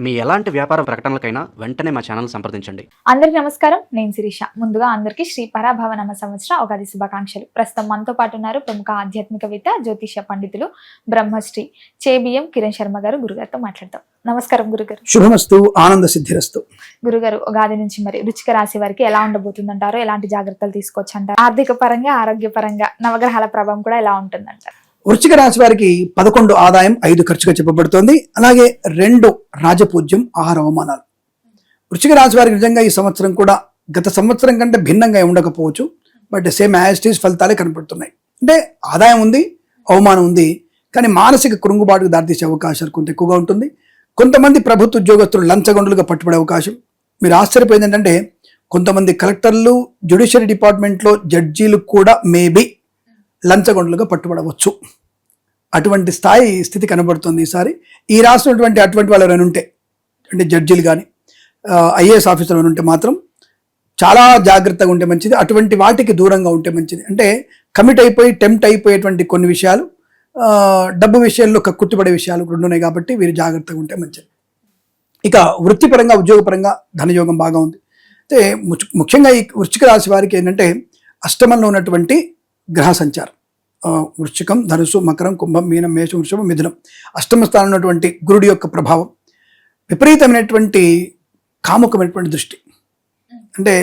మీ ఎలాంటి వ్యాపార ప్రకటనలకైనా వెంటనే మా ఛానల్ సంప్రదించండి. అందరికీ నమస్కారం, నేను శిరీష. ముందుగా అందరికీ శ్రీ పరాభవనామ సంవత్సర ఉగాది శుభాకాంక్షలు. ప్రస్తుతం మనతో పాటు ఉన్నారు ప్రముఖ ఆధ్యాత్మికవేత్త, జ్యోతిష పండితులు, బ్రహ్మశ్రీ చేబిఎం కిరణ్ శర్మ గారు. గురుగారితో మాట్లాడతాం. నమస్కారం గురుగారు. శుభమస్తు, ఆనంద సిద్ధిరస్తు. గురుగారు, ఉగాది నుంచి మరి వృశ్చిక రాశి వారికి ఎలా ఉండబోతుందంటారు? ఎలాంటి జాగ్రత్తలు తీసుకోవచ్చు అంటారు? ఆర్థిక పరంగా, ఆరోగ్య పరంగా నవగ్రహాల ప్రభావం కూడా ఎలా ఉంటుందంటారు? వృశ్చిక రాశి వారికి 11 ఆదాయం, 5 ఖర్చుగా చెప్పబడుతోంది. అలాగే 2 రాజపూజ్యం, 6 అవమానాలు. వృశ్చిక రాశి వారికి నిజంగా ఈ సంవత్సరం కూడా గత సంవత్సరం కంటే భిన్నంగా ఉండకపోవచ్చు, but same as it is ఫలితాలే కనపడుతున్నాయి. అంటే ఆదాయం ఉంది, అవమానం ఉంది, కానీ మానసిక కృంగుబాటుకు దారితీసే అవకాశాలు కొంత ఎక్కువగా ఉంటుంది. కొంతమంది ప్రభుత్వ ఉద్యోగస్తులు లంచగొండులుగా పట్టుబడే అవకాశం. మీరు ఆశ్చర్యపోయింది ఏంటంటే కొంతమంది కలెక్టర్లు, జ్యుడిషియరీ డిపార్ట్మెంట్లో జడ్జీలు కూడా మేబీ లంచగొండలుగా పట్టుబడవచ్చు. అటువంటి స్థితి కనబడుతుంది ఈసారి. ఈ రాష్ట్రం అటువంటి వాళ్ళు ఎవరైనా ఉంటే, అంటే జడ్జీలు కానీ ఐఏఎస్ ఆఫీసర్లు ఎవరైనా ఉంటే మాత్రం చాలా జాగ్రత్తగా ఉంటే మంచిది. అటువంటి వాటికి దూరంగా ఉంటే మంచిది. అంటే కమిట్ అయిపోయి టెంప్ట్ అయిపోయేటువంటి కొన్ని విషయాలు, డబ్బు విషయాల్లో కక్కుర్తిపడే విషయాలు రెండు ఉన్నాయి. కాబట్టి వీరు జాగ్రత్తగా ఉంటే మంచిది. ఇక వృత్తిపరంగా, ఉద్యోగపరంగా ధనయోగం బాగా ఉంది. అయితే ముఖ్యంగా ఈ వృశ్చిక రాశి వారికి ఏంటంటే అష్టమంలో ఉన్నటువంటి గ్రహ సంచారం, వృశ్చికం, ధనుసు, మకరం, కుంభం, మీనం, మేషం, వృషభం, మిథునం, అష్టమ స్థానంలో ఉన్నటువంటి గురుడి యొక్క ప్రభావం, విపరీతమైనటువంటి కాముకమైనటువంటి దృష్టి. అంటే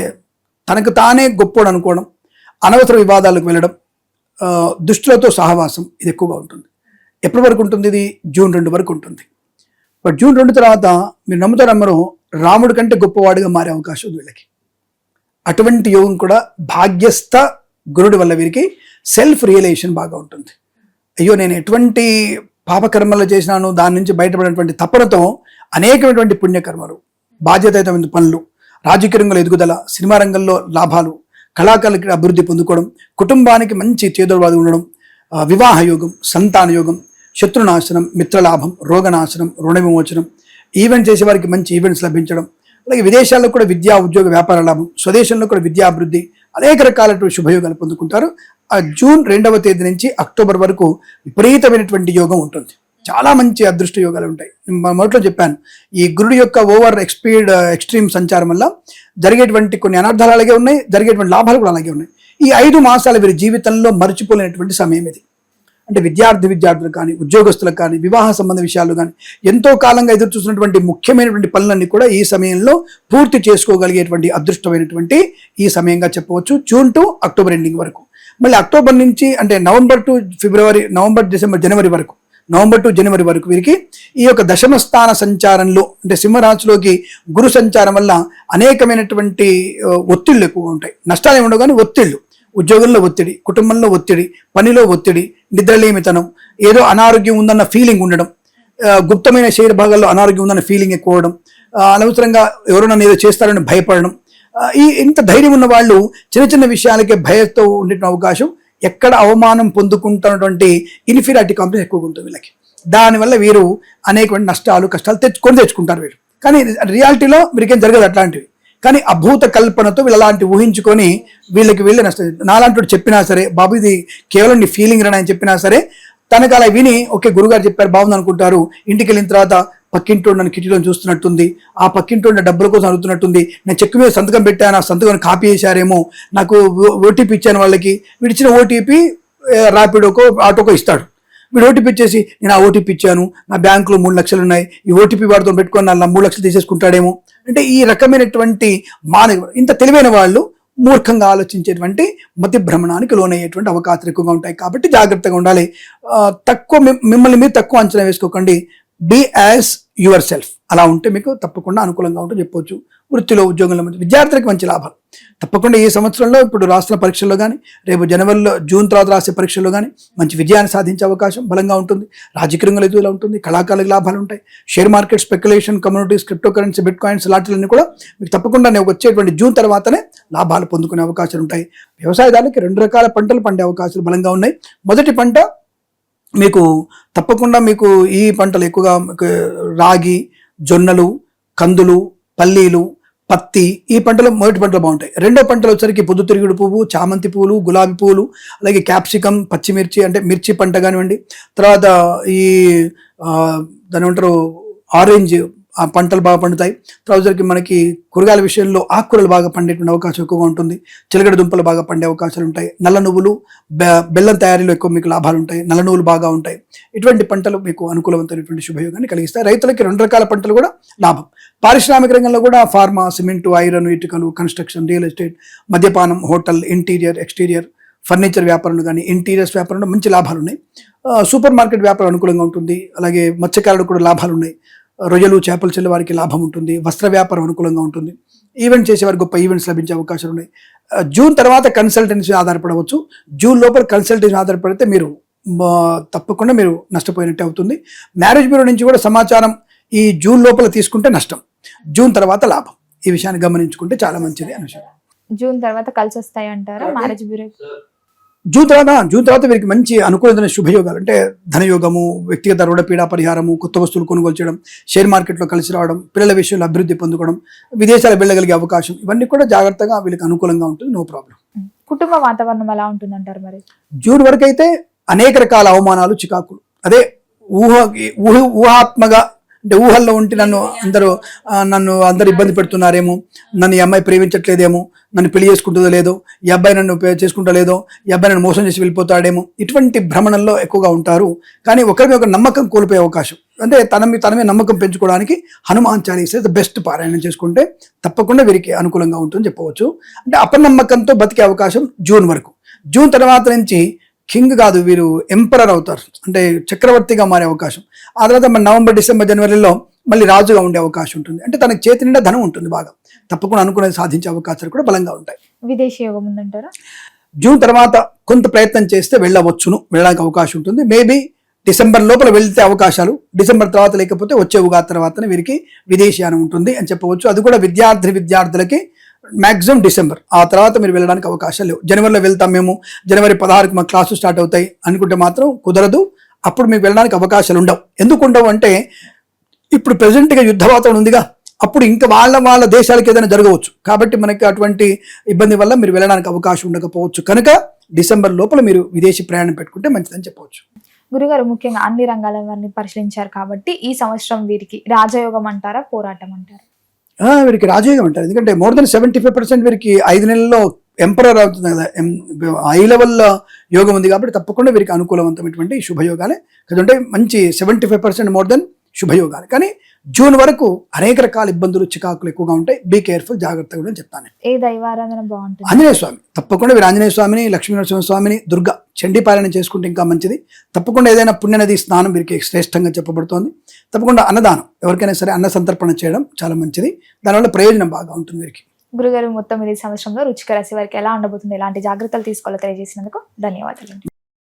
తనకు తానే గొప్పోడు అనుకోవడం, అనవసర వివాదాలకు వెళ్ళడం, దుష్టులతో సహవాసం, ఇది ఎక్కువగా ఉంటుంది. ఎప్పటి వరకు ఉంటుంది? ఇది జూన్ 2 వరకు ఉంటుంది. బట్ జూన్ 2 తర్వాత మీరు నమ్ముతారమ్మరో రాముడి కంటే గొప్పవాడిగా మారే అవకాశం ఉంది వీళ్ళకి. అటువంటి యోగం కూడా భాగ్యస్థ గురుడి వల్ల వీరికి సెల్ఫ్ రియలైజేషన్ బాగా ఉంటుంది. అయ్యో, నేను ఎటువంటి పాపకర్మలు చేసినాను, దాని నుంచి బయటపడినటువంటి తపనతో అనేకమైనటువంటి పుణ్యకర్మలు, బాధ్యతాయుతమైన పనులు, రాజకీయ రంగంలో ఎదుగుదల, సినిమా రంగంలో లాభాలు, కళాకారులకి అభివృద్ధి పొందుకోవడం, కుటుంబానికి మంచి చేదోడువాది ఉండడం, వివాహ యోగం, సంతాన యోగం, శత్రునాశనం, మిత్రలాభం, రోగనాశనం, రుణ విమోచనం, ఈవెంట్ చేసే వారికి మంచి ఈవెంట్స్ లభించడం, అలాగే విదేశాల్లో కూడా విద్యా, ఉద్యోగ, వ్యాపార లాభం, స్వదేశంలో కూడా విద్యాభివృద్ధి, అనేక రకాలైనటువంటి శుభయోగాలు పొందుకుంటారు. ఆ జూన్ 2వ తేదీ నుంచి అక్టోబర్ వరకు విపరీతమైనటువంటి యోగం ఉంటుంది. చాలా మంచి అదృష్ట యోగాలు ఉంటాయి. మొదట్లో చెప్పాను, ఈ గురుడు యొక్క ఓవర్ ఎక్స్ట్రీమ్ సంచారం వల్ల జరిగేటువంటి కొన్ని అనర్థాలు అలాగే ఉన్నాయి, జరిగేటువంటి లాభాలు కూడా అలాగే ఉన్నాయి. ఈ 5 మాసాలు వీరి జీవితంలో మర్చిపోలేనటువంటి సమయం ఇది. అంటే విద్యార్థులు కానీ, ఉద్యోగస్తులకు కానీ, వివాహ సంబంధ విషయాలు కానీ, ఎంతో కాలంగా ఎదురు చూస్తున్నటువంటి ముఖ్యమైనటువంటి పనులన్నీ కూడా ఈ సమయంలో పూర్తి చేసుకోగలిగేటువంటి అదృష్టమైనటువంటి ఈ సమయంగా చెప్పవచ్చు. జూన్ టు అక్టోబర్ ఎండింగ్ వరకు. మళ్ళీ అక్టోబర్ నుంచి అంటే November to February, November, December, జనవరి వరకు, నవంబర్ టు జనవరి వరకు వీరికి ఈ యొక్క దశమ స్థాన సంచారంలో, అంటే సింహరాశిలోకి గురు సంచారం వల్ల అనేకమైనటువంటి ఒత్తిళ్లు ఎక్కువగా ఉంటాయి. నష్టాలు ఉండవు కానీ ఒత్తిళ్లు, ఉద్యోగంలో ఒత్తిడి, కుటుంబంలో ఒత్తిడి, పనిలో ఒత్తిడి, నిద్రలేమితనం, ఏదో అనారోగ్యం ఉందన్న ఫీలింగ్ ఉండడం, గుప్తమైన శరీర భాగాల్లో అనారోగ్యం ఉందన్న ఫీలింగ్ ఎక్కువ అవడం, అనవసరంగా ఎవరైనా ఏదో చేస్తారని భయపడడం. ఇంత ధైర్యం ఉన్న వాళ్ళు చిన్న చిన్న విషయాలకే భయంతో ఉండే అవకాశం, ఎక్కడ అవమానం పొందుకుంటున్నటువంటి ఇన్ఫీరియారిటీ కాంప్లెక్స్ ఎక్కువగా ఉంటుంది వీళ్ళకి. దానివల్ల వీరు అనేకమైన నష్టాలు, కష్టాలు తెచ్చుకుంటారు వీరు. కానీ రియాలిటీలో వీరికేం జరగదు అట్లాంటివి. కానీ అభూత కల్పనతో వీళ్ళు అలాంటి ఊహించుకొని వీళ్ళకి నష్టం. నాలాంటి చెప్పినా సరే, బాబు ఇది కేవలం నీ ఫీలింగ్ అని చెప్పినా సరే, తనకు అలా విని ఓకే గురుగారు చెప్పారు బాగుంది అనుకుంటారు. ఇంటికి వెళ్ళిన తర్వాత పక్కింటోడు నన్ను కిటిలో చూస్తున్నట్టుంది, ఆ పక్కింటోడు డబ్బుల కోసం అడుగుతున్నట్టుంది, నేను చెక్ మీద సంతకం పెట్టాను, ఆ సంతకం కాపీ చేశారేమో, నాకు ఓటీపీ ఇచ్చాను వాళ్ళకి, వీడిచ్చిన ఓటీపీ ర్యాపిడోకో ఆటోకో ఇస్తాడు. వీడు ఓటీపీ ఇచ్చేసి నేను ఆ ఓటీపీ ఇచ్చాను, నా బ్యాంకులో 3 లక్షలు ఉన్నాయి, ఈ ఓటీపీ వాడితో పెట్టుకొని నా 3 లక్షలు తీసేసుకుంటాడేమో. అంటే ఈ రకమైనటువంటి ఇంత తెలివైన వాళ్ళు మూర్ఖంగా ఆలోచించేటువంటి మతి భ్రమణానికి లోనయ్యేటువంటి అవకాశాలు ఎక్కువగా ఉంటాయి. కాబట్టి జాగ్రత్తగా ఉండాలి. మిమ్మల్ని మీరు తక్కువ అంచనా వేసుకోకండి. Be as yourself. అలా ఉంటే మీకు తప్పకుండా అనుకూలంగా ఉంటుంది చెప్పవచ్చు. వృత్తిలో, ఉద్యోగంలో విద్యార్థులకు మంచి లాభాలు తప్పకుండా ఈ సంవత్సరంలో. ఇప్పుడు రాష్ట్ర పరీక్షల్లో కానీ, రేపు జూన్ తర్వాత రాసే పరీక్షల్లో కానీ మంచి విజయాన్ని సాధించే అవకాశం బలంగా ఉంటుంది. రాజకీయ రంగంలో ఎదుగుదల ఉంటుంది, కళాకారులకు లాభాలు ఉంటాయి. Share market, speculation, communities, crypto currency, bitcoins లాంటివన్నీ కూడా మీకు తప్పకుండా వచ్చేటువంటి జూన్ తర్వాతనే లాభాలు పొందుకునే అవకాశాలు ఉంటాయి. వ్యవసాయదారులకి 2 రకాల పంటలు పండే అవకాశాలు బలంగా ఉన్నాయి. మొదటి పంట మీకు తప్పకుండా ఈ పంటలు ఎక్కువగా రాగి, జొన్నలు, కందులు, పల్లీలు, పత్తి, ఈ పంటలు మొదటి పంటలు బాగుంటాయి. రెండో పంటలు వచ్చరికి పొద్దుతిరుగుడు పువ్వు, చామంతి పువ్వులు, గులాబీ పువ్వులు, అలాగే క్యాప్సికం, పచ్చిమిర్చి, అంటే మిర్చి పంట కానివ్వండి, తర్వాత ఈ దాని ఏమంటారు ఆరెంజ్ ఆ పంటలు బాగా పండుతాయి. ట్రౌజర్కి మనకి కూరగాయల విషయంలో ఆకుకూరలు బాగా పండేటువంటి అవకాశం ఎక్కువగా ఉంటుంది. చిలకడ దుంపలు బాగా పండే అవకాశాలు ఉంటాయి. నల్ల నువ్వులు, బెల్లం తయారీలో ఎక్కువ మీకు లాభాలు ఉంటాయి. నల్ల నువ్వులు బాగా ఉంటాయి. ఇటువంటి పంటలు మీకు అనుకూలవంతమైనటువంటి శుభయోగాన్ని కలిగిస్తాయి. రైతులకి 2 రకాల పంటలు కూడా లాభం. పారిశ్రామిక రంగంలో కూడా ఫార్మా, సిమెంటు, ఐరన్, ఇటుకలు, కన్స్ట్రక్షన్, రియల్ ఎస్టేట్, మద్యపానం, హోటల్, ఇంటీరియర్, ఎక్స్టీరియర్, ఫర్నిచర్ వ్యాపారంలో కానీ ఇంటీరియర్స్ వ్యాపారంలో మంచి లాభాలు ఉన్నాయి. సూపర్ మార్కెట్ వ్యాపారం అనుకూలంగా ఉంటుంది. అలాగే మత్స్యకారులకు కూడా లాభాలు ఉన్నాయి. రొయ్యలు, చేపలు చెల్లి వారికి లాభం ఉంటుంది. వస్త్ర వ్యాపారం అనుకూలంగా ఉంటుంది. ఈవెంట్ చేసేవారికి గొప్ప ఈవెంట్స్ లభించే అవకాశాలు ఉన్నాయి. జూన్ తర్వాత కన్సల్టెన్సీ ఆధారపడవచ్చు. జూన్ లోపల కన్సల్టెన్సీ ఆధారపడితే మీరు తప్పకుండా మీరు నష్టపోయినట్టే అవుతుంది. మ్యారేజ్ బ్యూరో నుంచి కూడా సమాచారం ఈ జూన్ లోపల తీసుకుంటే నష్టం, జూన్ తర్వాత లాభం. ఈ విషయాన్ని గమనించుకుంటే చాలా మంచిది అని విషయం. జూన్ తర్వాత కలిసి వస్తాయి అంటారా మ్యారేజ్ బ్యూరో? జూన్ తర్వాత వీరికి మంచి అనుకూలమైన శుభయోగాలు అంటే ధనయోగము, వ్యక్తిగత రుణ పీడా పరిహారము, కొత్త వస్తువులు కొనుగోలు చేయడం, షేర్ మార్కెట్లో కలిసి రావడం, పిల్లల విషయంలో అభివృద్ధి పొందుకోవడం, విదేశాలు వెళ్ళగలిగే అవకాశం, ఇవన్నీ కూడా జాగ్రత్తగా వీళ్ళకి అనుకూలంగా ఉంటుంది. No problem. కుటుంబ వాతావరణం ఎలా ఉంటుందంటారు మరి? జూన్ వరకు అయితే అనేక రకాల అవమానాలు, చికాకులు, అదే ఊహాత్మక అంటే ఊహల్లో ఉంటే నన్ను అందరు ఇబ్బంది పెడుతున్నారేమో, నన్ను ఈ అమ్మాయి ప్రేమించట్లేదేమో, నన్ను పెళ్లి చేసుకుంటుందో లేదో, ఈ అబ్బాయి నన్ను చేసుకుంటో లేదో, ఈ అబ్బాయి నన్ను మోసం చేసి వెళ్ళిపోతాడేమో, ఇటువంటి భ్రమణంలో ఎక్కువగా ఉంటారు. కానీ ఒకరి ఒక నమ్మకం కోల్పోయే అవకాశం, అంటే తనమే నమ్మకం పెంచుకోవడానికి హనుమాన్ చాలీసా బెస్ట్ పారాయణం చేసుకుంటే తప్పకుండా వీరికి అనుకూలంగా ఉంటుందని చెప్పవచ్చు. అంటే అపనమ్మకంతో బతికే అవకాశం జూన్ వరకు. జూన్ తర్వాత నుంచి కింగ్ కాదు, వీరు ఎంపరర్ అవుతారు, అంటే చక్రవర్తిగా మారే అవకాశం. ఆ తర్వాత మన నవంబర్, డిసెంబర్, జనవరిలో మళ్ళీ రాజుగా ఉండే అవకాశం ఉంటుంది. అంటే తనకి చేతి నిండా ధనం ఉంటుంది, బాగా తప్పకుండా అనుకునేది సాధించే అవకాశాలు కూడా బలంగా ఉంటాయి. విదేశీ యోగం ఉందంటారా? జూన్ తర్వాత కొంత ప్రయత్నం చేస్తే వెళ్ళడానికి అవకాశం ఉంటుంది. మేబీ డిసెంబర్ లోపల వెళ్తే అవకాశాలు, డిసెంబర్ తర్వాత లేకపోతే వచ్చే ఉగాది తర్వాతనే వీరికి విదేశీయానం ఉంటుంది అని చెప్పవచ్చు. అది కూడా విద్యార్థులకి మ్యాక్సిమం డిసెంబర్, ఆ తర్వాత మీరు వెళ్ళడానికి అవకాశాలు లేవు. జనవరిలో వెళ్తాం మేము, జనవరి 16కి మా క్లాసు స్టార్ట్ అవుతాయి అనుకుంటే మాత్రం కుదరదు. అప్పుడు మీకు వెళ్ళడానికి అవకాశాలు ఉండవు. ఎందుకు ఉండవు అంటే ఇప్పుడు ప్రెసెంట్గా యుద్ధ వాతావరణం ఉందిగా, అప్పుడు ఇంకా వాళ్ళ దేశాలకు ఏదైనా జరగవచ్చు. కాబట్టి మనకి అటువంటి ఇబ్బంది వల్ల మీరు వెళ్ళడానికి అవకాశం ఉండకపోవచ్చు. కనుక డిసెంబర్ లోపల మీరు విదేశీ ప్రయాణం పెట్టుకుంటే మంచిదని చెప్పవచ్చు. గురుగారు, ముఖ్యంగా అన్ని రంగాల వారిని పరిశీలించారు కాబట్టి ఈ సంవత్సరం వీరికి రాజయోగం అంటారా, పోరాటం అంటారా? వీరికి రాజయోగం అంటారు. ఎందుకంటే మోర్ దెన్ 75% వీరికి 5 నెలల్లో ఎంపరర్ అవుతుంది కదా, హై లెవెల్ యోగం ఉంది. కాబట్టి తప్పకుండా వీరికి అనుకూలవంతమైనటువంటి శుభయోగాలే కదంటే మంచి 75% మోర్ దెన్ శుభయోగాలు. కానీ జూన్ వరకు అనేక రకాల ఇబ్బందులు, చికాకులు ఎక్కువగా ఉంటాయి. బీ కేర్ఫుల్, జాగ్రత్తగా కూడా చెప్తాను. ఏ దైవారాధన బాగుంటుంది? ఆంజనేయ స్వామి, తప్పకుండా వీరు ఆంజనేయ స్వామిని, లక్ష్మీనరసింహ స్వామిని, దుర్గా చండీ పారాయణ చేసుకుంటే ఇంకా మంచిది. తప్పకుండా ఏదైనా పుణ్యనది స్నానం వీరికి శ్రేష్టంగా చెప్పబడుతోంది. తప్పకుండా అన్నదానం, ఎవరికైనా సరే అన్న సంతర్పణ చేయడం చాలా మంచిది. దానివల్ల ప్రయోజనం బాగా ఉంటుంది వీరికి. గురుగారు, మొత్తం ఈ సంవత్సరంలో వృశ్చిక రాశి వారికి ఎలా ఉండబోతుంది, ఎలాంటి జాగ్రత్తలు తీసుకోవాలో తెలియజేసినందుకు ధన్యవాదాలు.